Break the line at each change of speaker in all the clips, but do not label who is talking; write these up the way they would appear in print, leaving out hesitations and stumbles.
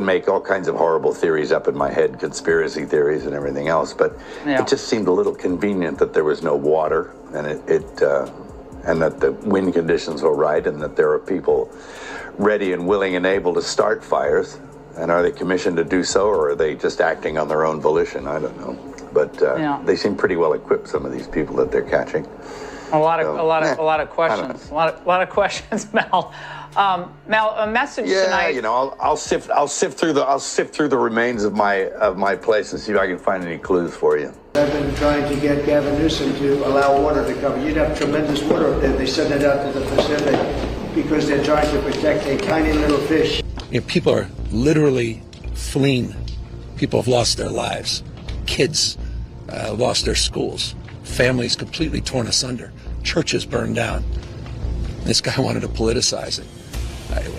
make all kinds of horrible theories up in my head, conspiracy theories and everything else, but it just seemed a little convenient that there was no water, and and that the wind conditions were right, and that there are people ready and willing and able to start fires. And are they commissioned to do so, or are they just acting on their own volition? I don't know, but they seem pretty well equipped, some of these people that they're catching.
A lot of questions. A lot of questions, Mel. Mel, a message tonight.
Yeah, you know, I'll sift through the remains of my place and see if I can find any clues for you.
I've been trying to get Gavin Newsom to allow water to come. You'd have tremendous water up there. They send it out to the Pacific because they're trying to protect a tiny little fish.
You know, people are literally fleeing. People have lost their lives. Kids lost their schools. Families completely torn asunder. Churches burned down. This guy wanted to politicize it.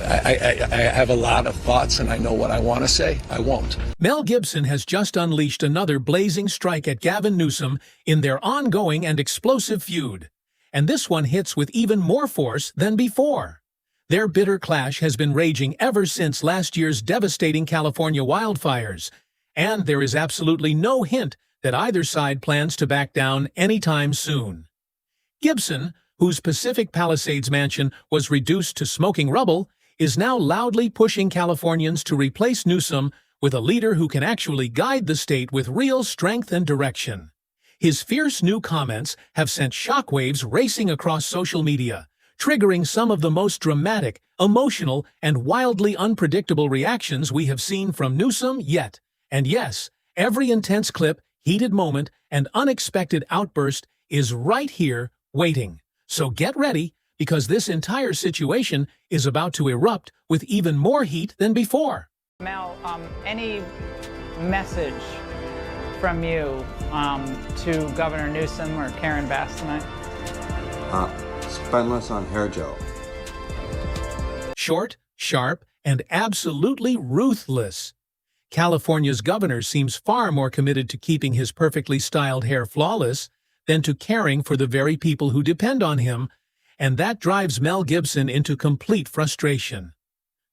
I have a lot of thoughts, and I know what I want to say. I won't.
Mel Gibson has just unleashed another blazing strike at Gavin Newsom in their ongoing and explosive feud. And this one hits with even more force than before. Their bitter clash has been raging ever since last year's devastating California wildfires, and there is absolutely no hint that either side plans to back down anytime soon. Gibson, whose Pacific Palisades mansion was reduced to smoking rubble, is now loudly pushing Californians to replace Newsom with a leader who can actually guide the state with real strength and direction. His fierce new comments have sent shockwaves racing across social media, triggering some of the most dramatic, emotional, and wildly unpredictable reactions we have seen from Newsom yet. And yes, every intense clip, heated moment, and unexpected outburst is right here waiting. So get ready, because this entire situation is about to erupt with even more heat than before.
Mel, any message from you to Governor Newsom or Karen Bass tonight?
Spend less on hair gel.
Short, sharp, and absolutely ruthless. California's governor seems far more committed to keeping his perfectly styled hair flawless than to caring for the very people who depend on him, and that drives Mel Gibson into complete frustration.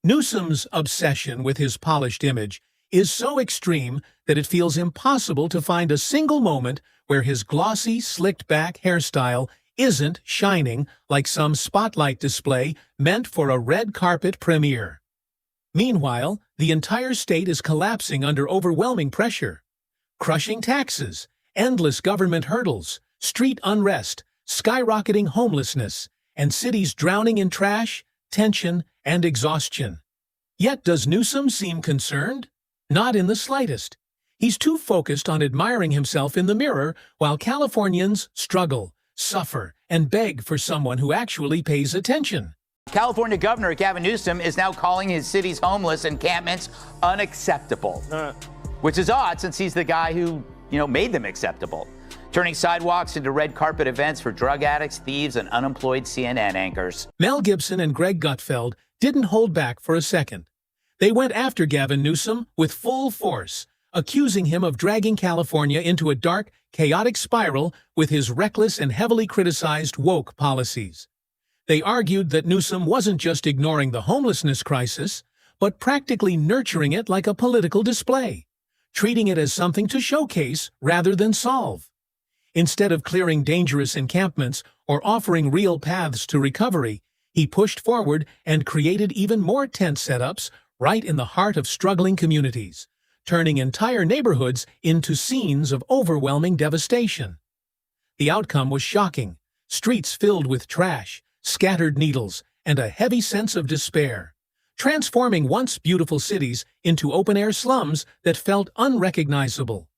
Newsom's obsession with his polished image is so extreme that it feels impossible to find a single moment where his glossy, slicked-back hairstyle isn't shining like some spotlight display meant for a red carpet premiere. Meanwhile, the entire state is collapsing under overwhelming pressure. Crushing taxes, endless government hurdles, street unrest, skyrocketing homelessness, and cities drowning in trash, tension, and exhaustion. Yet does Newsom seem concerned? Not in the slightest. He's too focused on admiring himself in the mirror while Californians struggle, suffer, and beg for someone who actually pays attention.
California Governor Gavin Newsom is now calling his city's homeless encampments unacceptable, which is odd since he's the guy who, made them acceptable, turning sidewalks into red carpet events for drug addicts, thieves, and unemployed CNN anchors.
Mel Gibson and Greg Gutfeld didn't hold back for a second. They went after Gavin Newsom with full force, accusing him of dragging California into a dark, chaotic spiral with his reckless and heavily criticized woke policies. They argued that Newsom wasn't just ignoring the homelessness crisis, but practically nurturing it like a political display, treating it as something to showcase rather than solve. Instead of clearing dangerous encampments or offering real paths to recovery, he pushed forward and created even more tense setups right in the heart of struggling communities, turning entire neighborhoods into scenes of overwhelming devastation. The outcome was shocking: streets filled with trash, scattered needles, and a heavy sense of despair, transforming once beautiful cities into open-air slums that felt unrecognizable.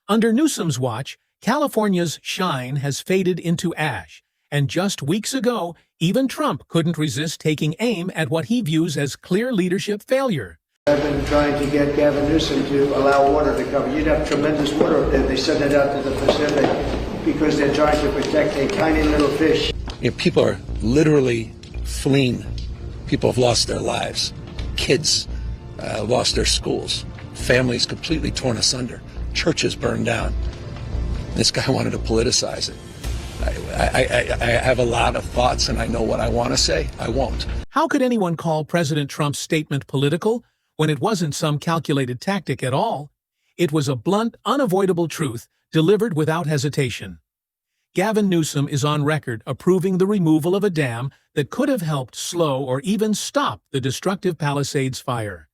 Under Newsom's watch, California's shine has faded into ash, and just weeks ago, even Trump couldn't resist taking aim at what he views as clear leadership failure.
I've been trying to get Gavin Newsom to allow water to come. You'd have tremendous water up there. They send it out to the Pacific because they're trying to protect a tiny little fish.
You know, people are literally fleeing. People have lost their lives. Kids lost their schools. Families completely torn asunder. Churches burned down. This guy wanted to politicize it. I have a lot of thoughts, and I know what I want to say. I won't.
How could anyone call President Trump's statement political when it wasn't some calculated tactic at all. It was a blunt, unavoidable truth delivered without hesitation. Gavin Newsom is on record approving the removal of a dam that could have helped slow or even stop the destructive Palisades fire.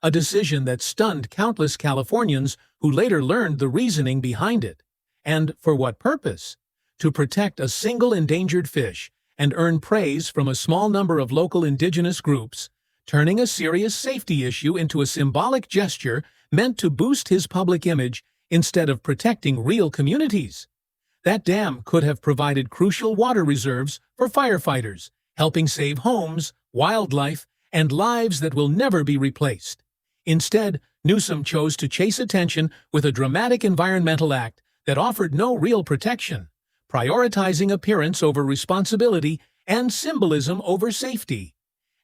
A decision that stunned countless Californians who later learned the reasoning behind it. And for what purpose? To protect a single endangered fish and earn praise from a small number of local indigenous groups, turning a serious safety issue into a symbolic gesture meant to boost his public image instead of protecting real communities. That dam could have provided crucial water reserves for firefighters, helping save homes, wildlife, and lives that will never be replaced. Instead, Newsom chose to chase attention with a dramatic environmental act that offered no real protection, prioritizing appearance over responsibility and symbolism over safety.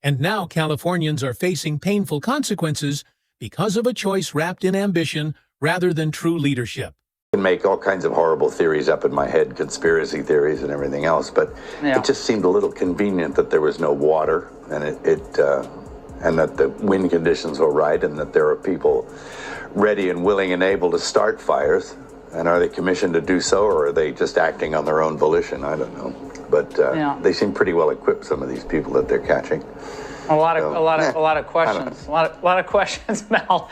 And now Californians are facing painful consequences because of a choice wrapped in ambition rather than true leadership.
I can make all kinds of horrible theories up in my head, conspiracy theories and everything else, but it just seemed a little convenient that there was no water, and and that the wind conditions were right, and that there are people ready and willing and able to start fires. And are they commissioned to do so, or are they just acting on their own volition? I don't know. But they seem pretty well equipped, some of these people that they're catching.
A lot of questions. A lot of questions, Mel.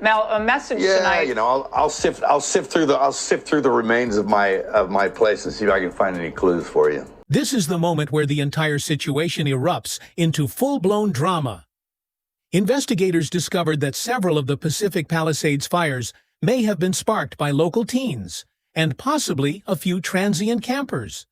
Mel, a message tonight.
Yeah, you know, I'll sift through the remains of my place and see if I can find any clues for you.
This is the moment where the entire situation erupts into full-blown drama. Investigators discovered that several of the Pacific Palisades fires may have been sparked by local teens, and possibly a few transient campers.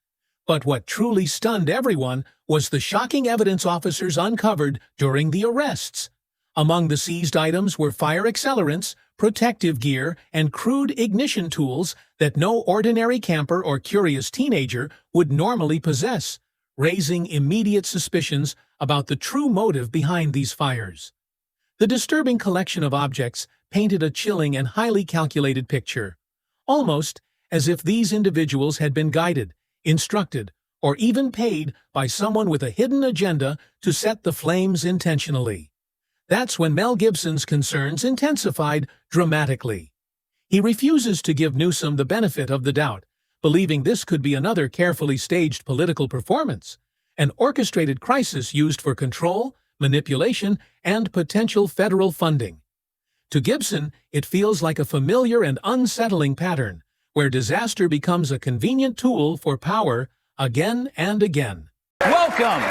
But what truly stunned everyone was the shocking evidence officers uncovered during the arrests. Among the seized items were fire accelerants, protective gear, and crude ignition tools that no ordinary camper or curious teenager would normally possess, raising immediate suspicions about the true motive behind these fires. The disturbing collection of objects painted a chilling and highly calculated picture, almost as if these individuals had been guided, instructed, or even paid by someone with a hidden agenda to set the flames intentionally. That's when Mel Gibson's concerns intensified dramatically. He refuses to give Newsom the benefit of the doubt, believing this could be another carefully staged political performance, an orchestrated crisis used for control, manipulation, and potential federal funding. To Gibson, it feels like a familiar and unsettling pattern, where disaster becomes a convenient tool for power again and again.
Welcome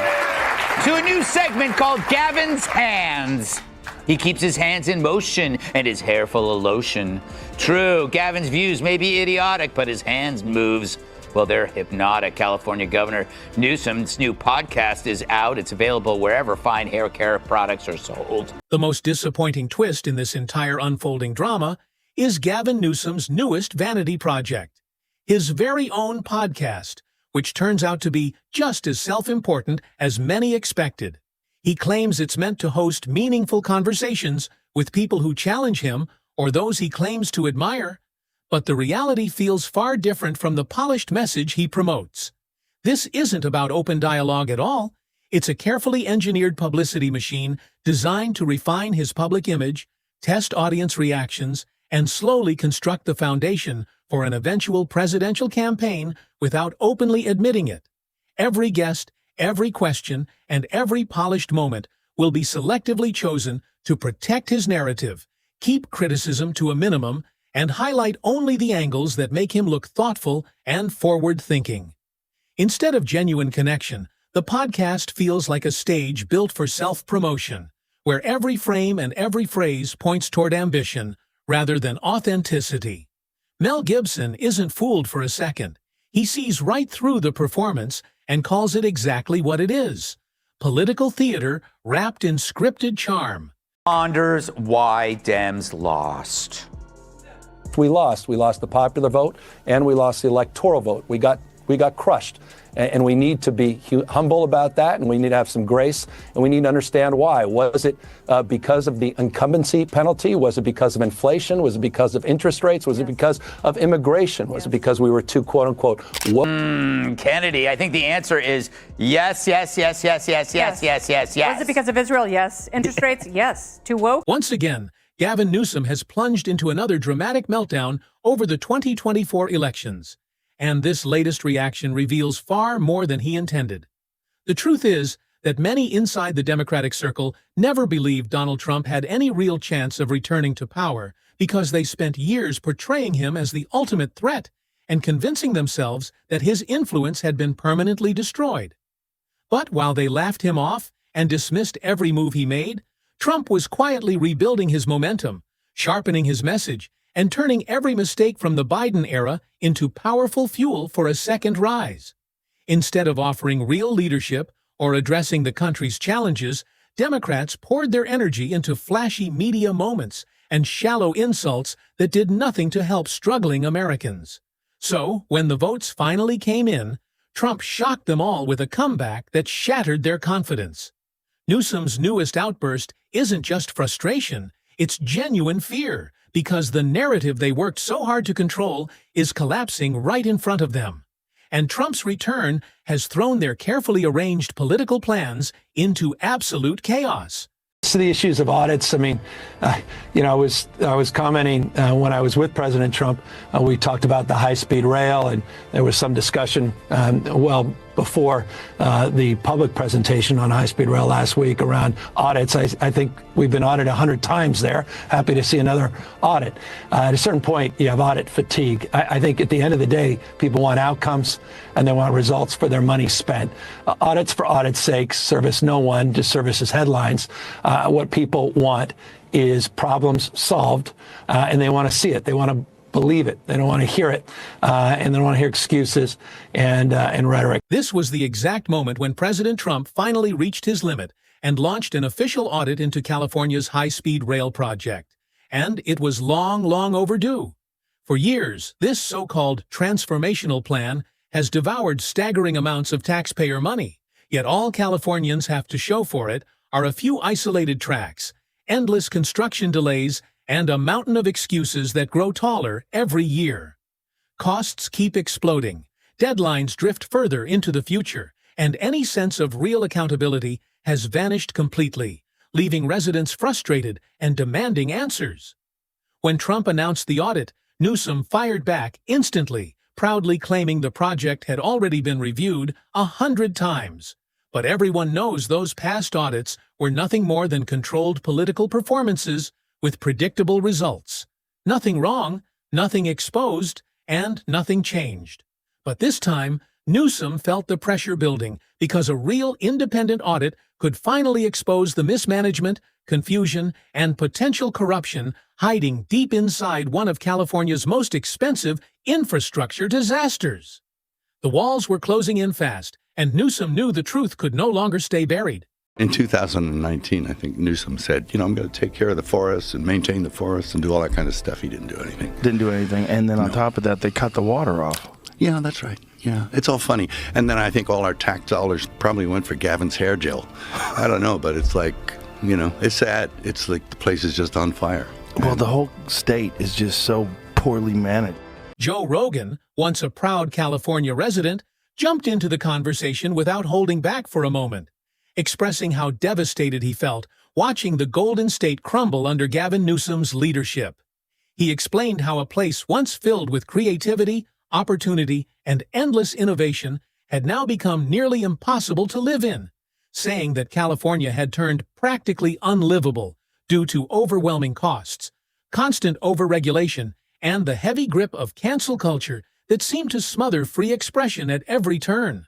to a new segment called Gavin's Hands. He keeps his hands in motion and his hair full of lotion. True, Gavin's views may be idiotic, but his hands moves, well, they're hypnotic. California Governor Newsom's new podcast is out. It's available wherever fine hair care products are sold.
The most disappointing twist in this entire unfolding drama is Gavin Newsom's newest vanity project, his very own podcast, which turns out to be just as self-important as many expected. He claims it's meant to host meaningful conversations with people who challenge him or those he claims to admire, but the reality feels far different from the polished message he promotes. This isn't about open dialogue at all. It's a carefully engineered publicity machine designed to refine his public image, test audience reactions, and slowly construct the foundation for an eventual presidential campaign without openly admitting it. Every guest, every question, and every polished moment will be selectively chosen to protect his narrative, keep criticism to a minimum, and highlight only the angles that make him look thoughtful and forward-thinking. Instead of genuine connection, the podcast feels like a stage built for self-promotion, where every frame and every phrase points toward ambition rather than authenticity. Mel Gibson isn't fooled for a second. He sees right through the performance and calls it exactly what it is: political theater wrapped in scripted charm.
Ponders why Dems lost.
We lost the popular vote and we lost the electoral vote. We
We got crushed. And we need to be humble about that, and we need to have some grace, and we need to understand why. Was it because of the incumbency penalty? Was it because of inflation? Was it because of interest rates? Was it because of immigration? Was it because we were too, quote unquote, woke?
Kennedy, I think the answer is yes, yes, yes, yes, yes, yes, yes, yes, yes.
Was it because of Israel? Yes. Interest rates? Yes. Too woke?
Once again, Gavin Newsom has plunged into another dramatic meltdown over the 2024 elections. And this latest reaction reveals far more than he intended. The truth is that many inside the Democratic circle never believed Donald Trump had any real chance of returning to power because they spent years portraying him as the ultimate threat and convincing themselves that his influence had been permanently destroyed. But while they laughed him off and dismissed every move he made, Trump was quietly rebuilding his momentum, sharpening his message, and turning every mistake from the Biden era into powerful fuel for a second rise. Instead of offering real leadership or addressing the country's challenges, Democrats poured their energy into flashy media moments and shallow insults that did nothing to help struggling Americans. So, when the votes finally came in, Trump shocked them all with a comeback that shattered their confidence. Newsom's newest outburst isn't just frustration, it's genuine fear, because the narrative they worked so hard to control is collapsing right in front of them. And Trump's return has thrown their carefully arranged political plans into absolute chaos.
To the issues of audits, I mean, I was commenting when I was with President Trump. We talked about the high-speed rail, and there was some discussion before the public presentation on high-speed rail last week around audits. I think we've been audited 100 times there. Happy to see another audit. At a certain point, you have audit fatigue. I think at the end of the day, people want outcomes and they want results for their money spent. Audits for audit's sake service no one, just services headlines. What people want is problems solved, and they want to see it. They want to believe it. They don't want to hear it, and they don't want to hear excuses and rhetoric.
This was the exact moment when President Trump finally reached his limit and launched an official audit into California's high-speed rail project. And it was long, long overdue. For years, this so-called transformational plan has devoured staggering amounts of taxpayer money, yet all Californians have to show for it are a few isolated tracks, endless construction delays, and a mountain of excuses that grow taller every year. Costs keep exploding, deadlines drift further into the future, and any sense of real accountability has vanished completely, leaving residents frustrated and demanding answers. When Trump announced the audit, Newsom fired back instantly, proudly claiming the project had already been reviewed 100 times. But everyone knows those past audits were nothing more than controlled political performances with predictable results. Nothing wrong, nothing exposed, and nothing changed. But this time, Newsom felt the pressure building because a real independent audit could finally expose the mismanagement, confusion, and potential corruption hiding deep inside one of California's most expensive infrastructure disasters. The walls were closing in fast, and Newsom knew the truth could no longer stay buried.
In 2019, I think Newsom said, I'm going to take care of the forests and maintain the forests and do all that kind of stuff. He didn't do anything.
Didn't do anything. And then on top of that, they cut the water off.
Yeah, that's right. Yeah, it's all funny. And then I think all our tax dollars probably went for Gavin's hair gel. I don't know, but it's like, it's sad. It's like the place is just on fire.
Well, the whole state is just so poorly managed.
Joe Rogan, once a proud California resident, jumped into the conversation without holding back for a moment, expressing how devastated he felt watching the Golden State crumble under Gavin Newsom's leadership. He explained how a place once filled with creativity, opportunity, and endless innovation had now become nearly impossible to live in, saying that California had turned practically unlivable due to overwhelming costs, constant overregulation, and the heavy grip of cancel culture that seemed to smother free expression at every turn.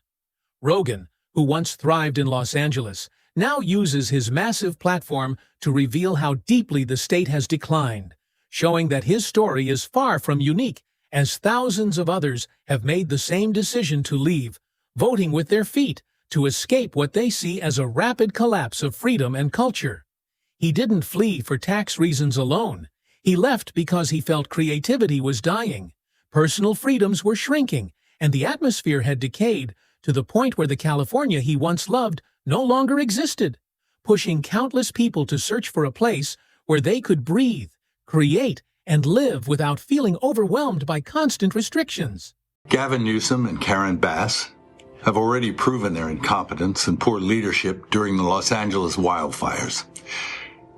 Rogan, who once thrived in Los Angeles, now uses his massive platform to reveal how deeply the state has declined, showing that his story is far from unique, as thousands of others have made the same decision to leave, voting with their feet to escape what they see as a rapid collapse of freedom and culture. He didn't flee for tax reasons alone. He left because he felt creativity was dying, personal freedoms were shrinking, and the atmosphere had decayed to the point where the California he once loved no longer existed, pushing countless people to search for a place where they could breathe, create, and live without feeling overwhelmed by constant restrictions.
Gavin Newsom and Karen Bass have already proven their incompetence and poor leadership during the Los Angeles wildfires.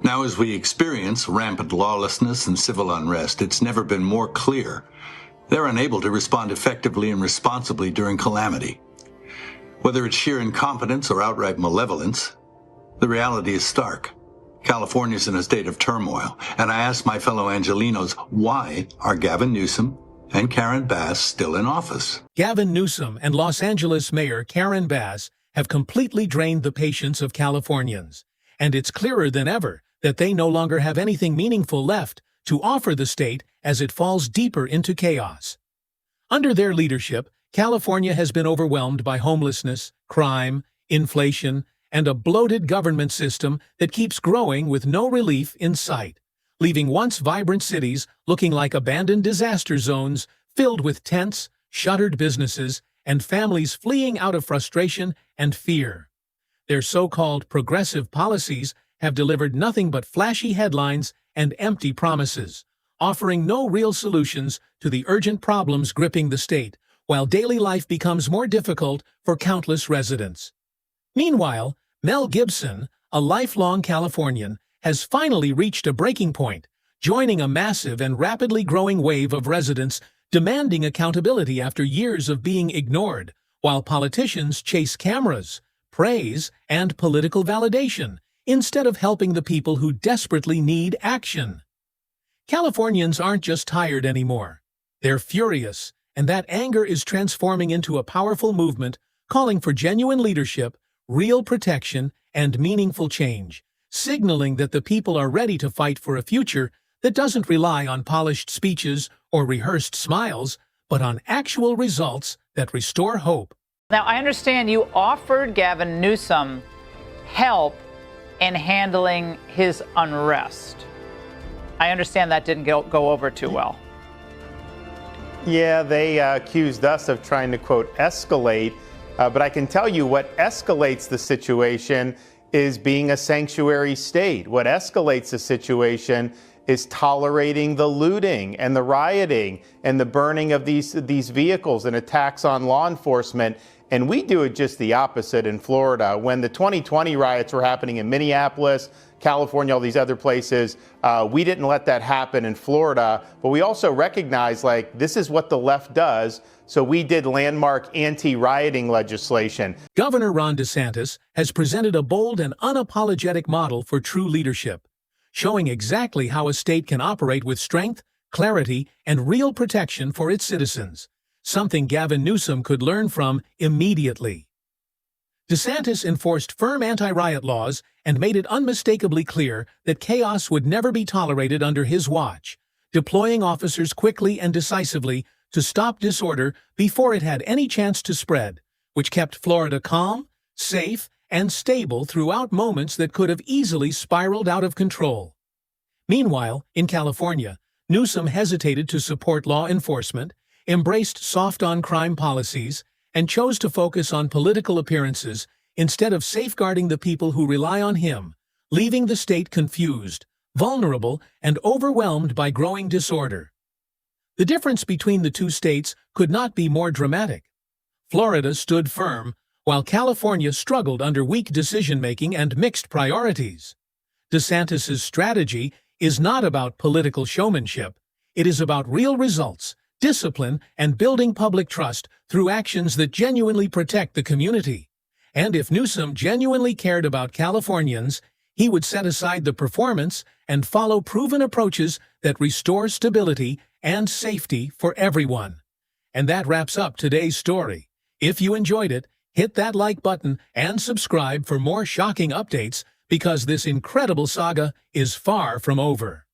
Now, as we experience rampant lawlessness and civil unrest, it's never been more clear they're unable to respond effectively and responsibly during calamity. Whether it's sheer incompetence or outright malevolence, the reality is stark. California's in a state of turmoil, and I ask my fellow Angelenos, why are Gavin Newsom and Karen Bass still in office?
Gavin Newsom and Los Angeles Mayor Karen Bass have completely drained the patience of Californians, and it's clearer than ever that they no longer have anything meaningful left to offer the state as it falls deeper into chaos. Under their leadership, California has been overwhelmed by homelessness, crime, inflation, and a bloated government system that keeps growing with no relief in sight, leaving once vibrant cities looking like abandoned disaster zones filled with tents, shuttered businesses, and families fleeing out of frustration and fear. Their so-called progressive policies have delivered nothing but flashy headlines and empty promises, offering no real solutions to the urgent problems gripping the state, while daily life becomes more difficult for countless residents. Meanwhile, Mel Gibson, a lifelong Californian, has finally reached a breaking point, joining a massive and rapidly growing wave of residents demanding accountability after years of being ignored, while politicians chase cameras, praise, and political validation, instead of helping the people who desperately need action. Californians aren't just tired anymore. They're furious, and that anger is transforming into a powerful movement calling for genuine leadership, real protection, and meaningful change, signaling that the people are ready to fight for a future that doesn't rely on polished speeches or rehearsed smiles, but on actual results that restore hope.
Now, I understand you offered Gavin Newsom help in handling his unrest. I understand that didn't go over too well.
Yeah, they accused us of trying to, quote, escalate. But I can tell you what escalates the situation is being a sanctuary state. What escalates the situation is tolerating the looting and the rioting and the burning of these vehicles and attacks on law enforcement. And we do it just the opposite in Florida. When the 2020 riots were happening in Minneapolis, California, all these other places, we didn't let that happen in Florida. But we also recognize, like, this is what the left does. So we did landmark anti-rioting legislation.
Governor Ron DeSantis has presented a bold and unapologetic model for true leadership, showing exactly how a state can operate with strength, clarity, and real protection for its citizens, something Gavin Newsom could learn from immediately. DeSantis enforced firm anti-riot laws and made it unmistakably clear that chaos would never be tolerated under his watch, deploying officers quickly and decisively to stop disorder before it had any chance to spread, which kept Florida calm, safe, and stable throughout moments that could have easily spiraled out of control. Meanwhile, in California, Newsom hesitated to support law enforcement, embraced soft-on-crime policies, and chose to focus on political appearances instead of safeguarding the people who rely on him, leaving the state confused, vulnerable, and overwhelmed by growing disorder. The difference between the two states could not be more dramatic. Florida stood firm, while California struggled under weak decision-making and mixed priorities. DeSantis's strategy is not about political showmanship. It is about real results, discipline, and building public trust through actions that genuinely protect the community. And if Newsom genuinely cared about Californians, he would set aside the performance and follow proven approaches that restore stability and safety for everyone. And that wraps up today's story. If you enjoyed it, hit that like button and subscribe for more shocking updates, because this incredible saga is far from over.